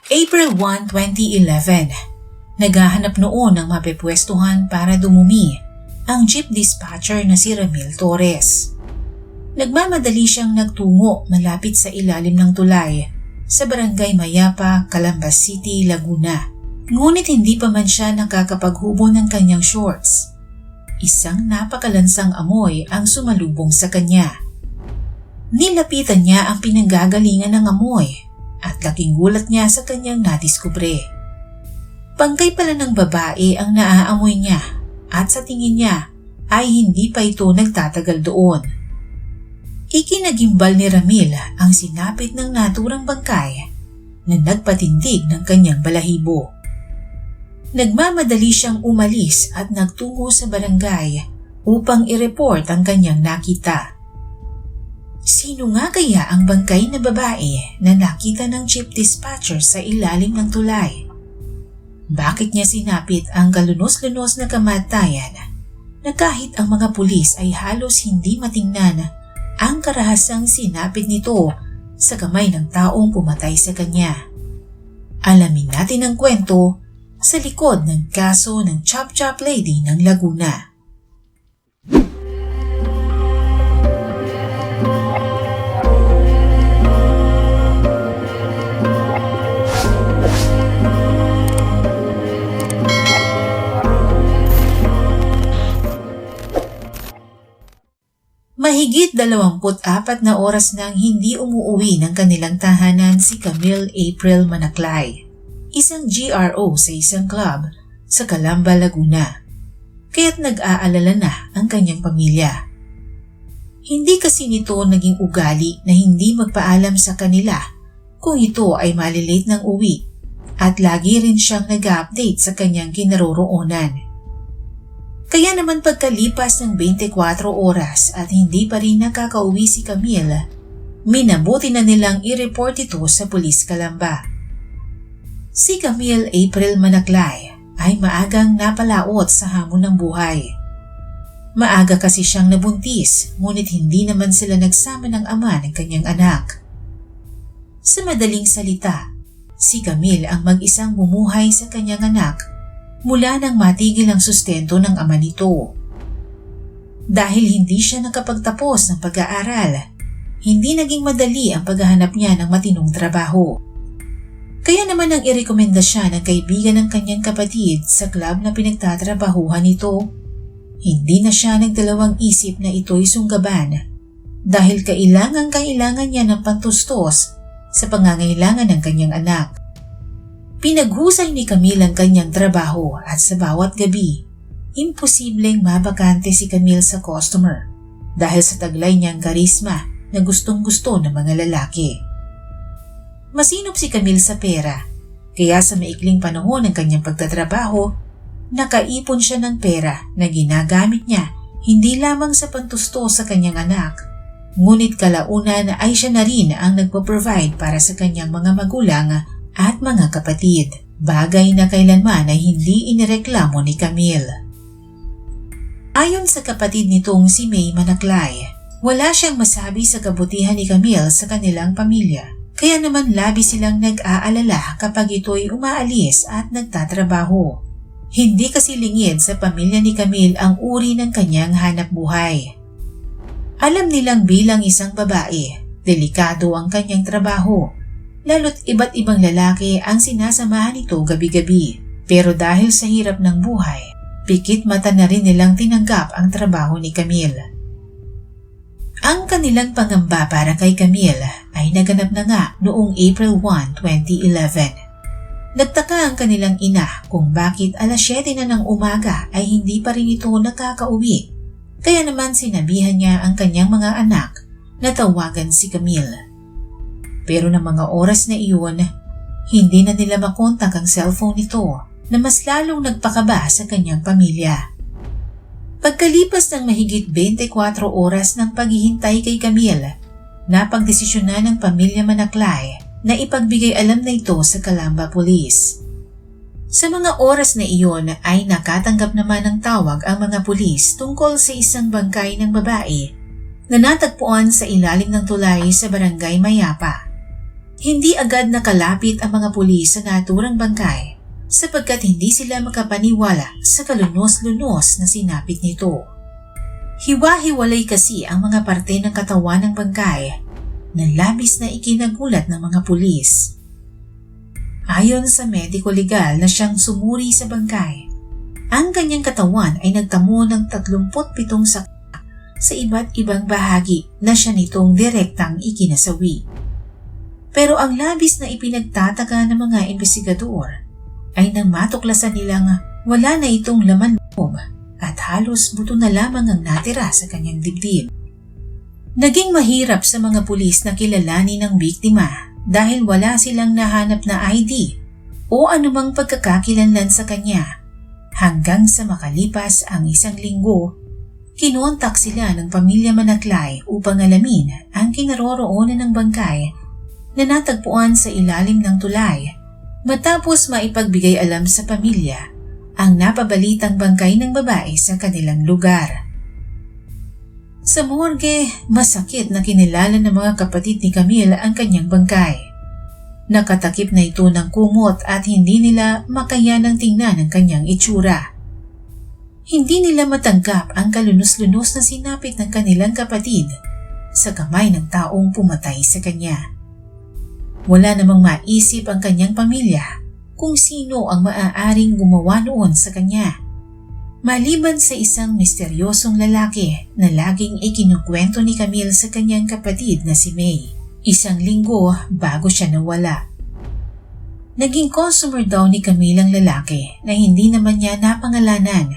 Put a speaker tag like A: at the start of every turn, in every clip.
A: April 1, 2011. Naghahanap noon ng mapipwestuhan para dumumi ang jeep dispatcher na si Ramil Torres. Nagmamadali siyang nagtungo malapit sa ilalim ng tulay sa Barangay Mayapa, Calambas City, Laguna. Ngunit hindi pa man siya nakakapaghubo ng kanyang shorts. Isang napakalansang amoy ang sumalubong sa kanya. Nilapitan niya ang pinanggagalingan ng amoy at laking gulat niya sa kanyang nadiskubre. Bangkay pala ng babae ang naaamoy niya at sa tingin niya ay hindi pa ito nagtatagal doon. Ikinagimbal ni Ramil ang sinapit ng naturang bangkay na nagpatindig ng kanyang balahibo. Nagmamadali siyang umalis at nagtungo sa barangay upang i-report ang kanyang nakita. Sino nga kaya ang bangkay na babae na nakita ng jeep dispatcher sa ilalim ng tulay? Bakit niya sinapit ang kalunos-lunos na kamatayan na kahit ang mga pulis ay halos hindi matingnan ang karahasang sinapit nito sa kamay ng taong pumatay sa kanya? Alamin natin ang kwento sa likod ng kaso ng Chop Chop Lady ng Laguna. Mahigit 24 na oras nang hindi umuuwi ng kanilang tahanan si Camille April Manaclay, isang GRO sa isang club sa Calamba, Laguna. Kaya't nag-aalala na ang kanyang pamilya. Hindi kasi nito naging ugali na hindi magpaalam sa kanila kung ito ay malilate ng uwi at lagi rin siyang nag-update sa kanyang kinaroroonan. Kaya naman pagkalipas ng 24 oras at hindi pa rin nakakauwi si Camille, minabuti na nilang i-report ito sa Pulis Calamba. Si Camille April Manaclay ay maagang napalaot sa hamon ng buhay. Maaga kasi siyang nabuntis, ngunit hindi naman sila nagsama ng ama ng kanyang anak. Sa madaling salita, si Camille ang mag-isang bumuhay sa kanyang anak mula nang matigil ang sustento ng ama nito. Dahil hindi siya nakapagtapos ng pag-aaral, hindi naging madali ang paghahanap niya ng matinong trabaho. Kaya naman ang irekomenda siya ng kaibigan ng kanyang kapatid sa club na pinagtatrabahuhan nito. Hindi na siya nagdalawang isip na ito'y sunggaban dahil kailangan niya ng pantustos sa pangangailangan ng kanyang anak. Pinaghusay ni Camille ang kanyang trabaho at sa bawat gabi, imposibleng mabakante si Camille sa customer dahil sa taglay niyang karisma na gustong-gusto ng mga lalaki. Masinop si Camille sa pera, kaya sa maikling panahon ng kanyang pagtatrabaho, nakaipon siya ng pera na ginagamit niya hindi lamang sa pantusto sa kanyang anak, ngunit kalaunan ay siya na rin ang nagpo-provide para sa kanyang mga magulang at mga kapatid, bagay na kailanman ay hindi inireklamo ni Camille. Ayon sa kapatid nitong si May Manaclay, wala siyang masabi sa kabutihan ni Camille sa kanilang pamilya, kaya naman labi silang nag-aalala kapag ito'y umaalis at nagtatrabaho. Hindi kasi lingid sa pamilya ni Camille ang uri ng kanyang hanap buhay. Alam nilang bilang isang babae, delikado ang kanyang trabaho, lalo't iba't ibang lalaki ang sinasamahan nito gabi-gabi. Pero dahil sa hirap ng buhay, pikit mata na rin nilang tinanggap ang trabaho ni Camille. Ang kanilang pangamba para kay Camille ay naganap na nga noong April 1, 2011. Nagtaka ang kanilang ina kung bakit alas 7 na ng umaga ay hindi pa rin ito nakakauwi. Kaya naman sinabihan niya ang kanyang mga anak na tawagan si Camille. Pero ng mga oras na iyon, hindi na nila makontak ang cellphone nito na mas lalong nagpakaba sa kanyang pamilya. Pagkalipas ng mahigit 24 oras ng paghihintay kay Camille, napagdesisyonan ng pamilya Manaclay na ipagbigay alam na ito sa Calamba Police. Sa mga oras na iyon ay nakatanggap naman ng tawag ang mga pulis tungkol sa isang bangkay ng babae na natagpuan sa ilalim ng tulay sa Barangay Mayapa. Hindi agad nakalapit ang mga pulis sa naturang bangkay sapagkat hindi sila makapaniwala sa kalunos-lunos na sinapit nito. Hiwa-hiwalay kasi ang mga parte ng katawan ng bangkay na labis na ikinagulat ng mga pulis. Ayon sa mediko legal na siyang sumuri sa bangkay, ang kanyang katawan ay nagtamo ng 37 sakit sa iba't ibang bahagi na siya nitong direktang ikinasawi. Pero ang labis na ipinagtataka ng mga investigador ay nang matuklasan nilang wala na itong laman loob at halos buto na lamang ang natira sa kanyang dibdib. Naging mahirap sa mga pulis na kilalanin ng biktima dahil wala silang nahanap na ID o anumang pagkakakilanlan sa kanya. Hanggang sa makalipas ang 1 linggo, kinontak sila ng pamilya Manaklay upang alamin ang kinaroroonan ng bangkay na natagpuan sa ilalim ng tulay matapos maipagbigay alam sa pamilya ang napabalitang bangkay ng babae sa kanilang lugar. Sa morgue, masakit na kinilala ng mga kapatid ni Camille ang kanyang bangkay. Nakatakip na ito ng kumot at hindi nila makayanang tingnan ang kanyang itsura. Hindi nila matanggap ang kalunos-lunos na sinapit ng kanilang kapatid sa kamay ng taong pumatay sa kanya. Wala namang maisip ang kanyang pamilya kung sino ang maaaring gumawa noon sa kanya. Maliban sa isang misteryosong lalaki na laging ikinukwento ni Camille sa kanyang kapatid na si May, 1 linggo bago siya nawala. Naging customer daw ni Camille ang lalaki na hindi naman niya napangalanan.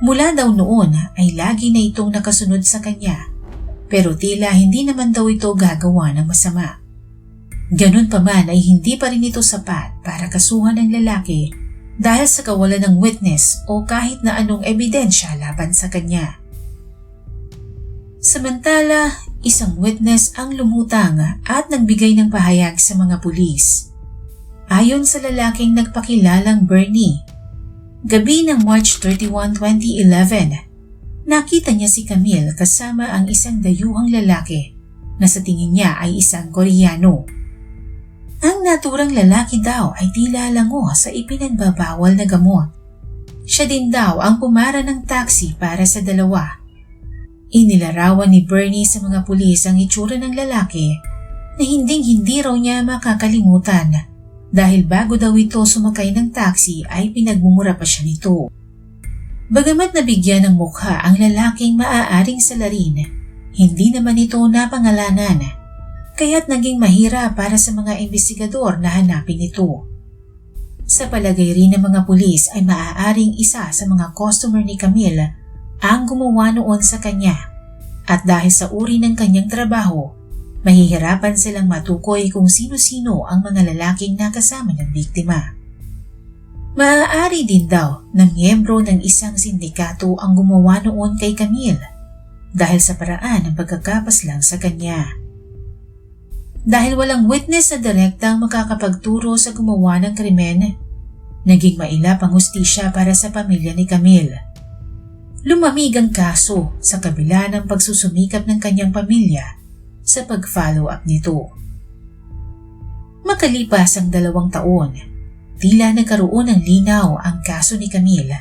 A: Mula daw noon ay lagi na itong nakasunod sa kanya, pero tila hindi naman daw ito gagawa ng masama. Ganun pa man ay hindi pa rin ito sapat para kasuhan ng lalaki dahil sa kawalan ng witness o kahit na anong ebidensya laban sa kanya. Samantala, isang witness ang lumutang at nagbigay ng pahayag sa mga pulis. Ayon sa lalaking nagpakilalang Bernie, gabi ng March 31, 2011, nakita niya si Camille kasama ang isang dayuhang lalaki na sa tingin niya ay isang Koreano. Ang naturang lalaki daw ay tila lango sa ipinagbabawal na gamot. Siya din daw ang pumara ng taxi para sa dalawa. Inilarawan ni Bernie sa mga pulis ang itsura ng lalaki na hindi raw niya makakalimutan dahil bago daw ito sumakay ng taxi ay pinagmumura pa siya nito. Bagamat nabigyan ng mukha ang lalaking maaaring salarin, hindi naman ito napangalanan, kaya't naging mahirap para sa mga investigador na hanapin ito. Sa palagay rin ng mga pulis ay maaaring isa sa mga customer ni Camille ang gumawa noon sa kanya at dahil sa uri ng kanyang trabaho, mahihirapan silang matukoy kung sino-sino ang mga lalaking nakasama ng biktima. Maaari din daw na miyembro ng isang sindikato ang gumawa noon kay Camille dahil sa paraan ng pagkakapaslang sa kanya. Dahil walang witness na direktang makakapagturo sa gumawa ng krimen, naging mailap ang hustisya para sa pamilya ni Camille. Lumamig ang kaso sa kabila ng pagsusumikap ng kanyang pamilya sa pag-follow up nito. Makalipas ang 2 taon, tila nagkaroon ng linaw ang kaso ni Camille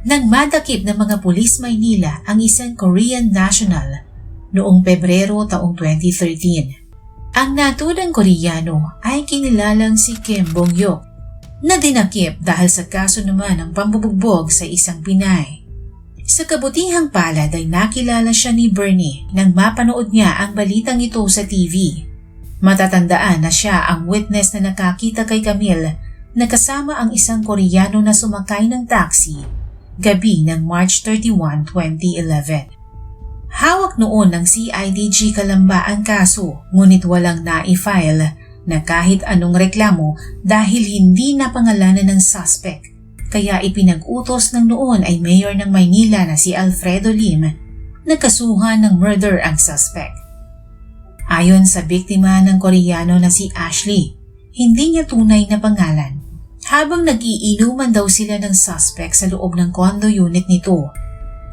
A: nang madakip ng mga pulis Maynila ang isang Korean national noong Pebrero taong 2013. Ang naturang Koreano ay kinilalang si Kim Bong-hyuk na dinakip dahil sa kaso naman ng pambubugbog sa isang Pinay. Sa kabutihang palad ay nakilala siya ni Bernie nang mapanood niya ang balitang ito sa TV. Matatandaan na siya ang witness na nakakita kay Camille na kasama ang isang Koreano na sumakay ng taxi gabi ng March 31, 2011. Hawak noon ng CIDG Calamba ang kaso ngunit walang na-file na kahit anong reklamo dahil hindi napangalanan ng suspect. Kaya ipinag-utos ng noon ay mayor ng Maynila na si Alfredo Lim na kasuhan ng murder ang suspect. Ayon sa biktima ng Koreano na si Ashley, hindi niya tunay na pangalan. Habang nag-iinuman daw sila ng suspect sa loob ng condo unit nito,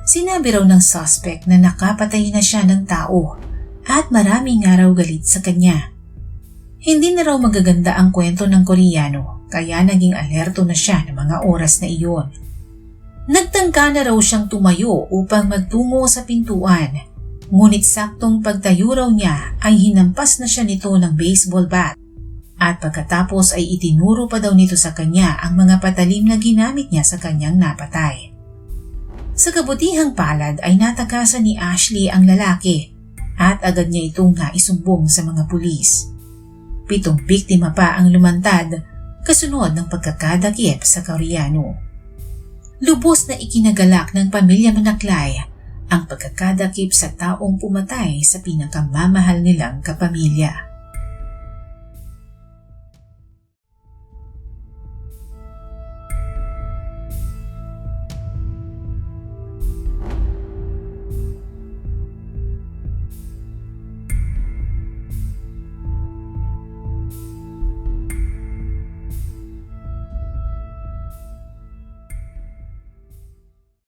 A: sinabi raw ng suspect na nakapatay na siya ng tao at maraming nga raw galit sa kanya. Hindi na raw magaganda ang kwento ng Koreano kaya naging alerto na siya ng mga oras na iyon. Nagtangka na raw siyang tumayo upang magtungo sa pintuan, ngunit saktong pagtayo raw niya ay hinampas na siya nito ng baseball bat at pagkatapos ay itinuro pa daw nito sa kanya ang mga patalim na ginamit niya sa kanyang napatay. Sa kabutihang palad ay natakasan ni Ashley ang lalaki at agad niya itong naisumbong sa mga pulis. 7 biktima pa ang lumantad kasunod ng pagkakadakip sa Koreano. Lubos na ikinagalak ng pamilya Manaklay ang pagkakadakip sa taong pumatay sa pinakamamahal nilang kapamilya.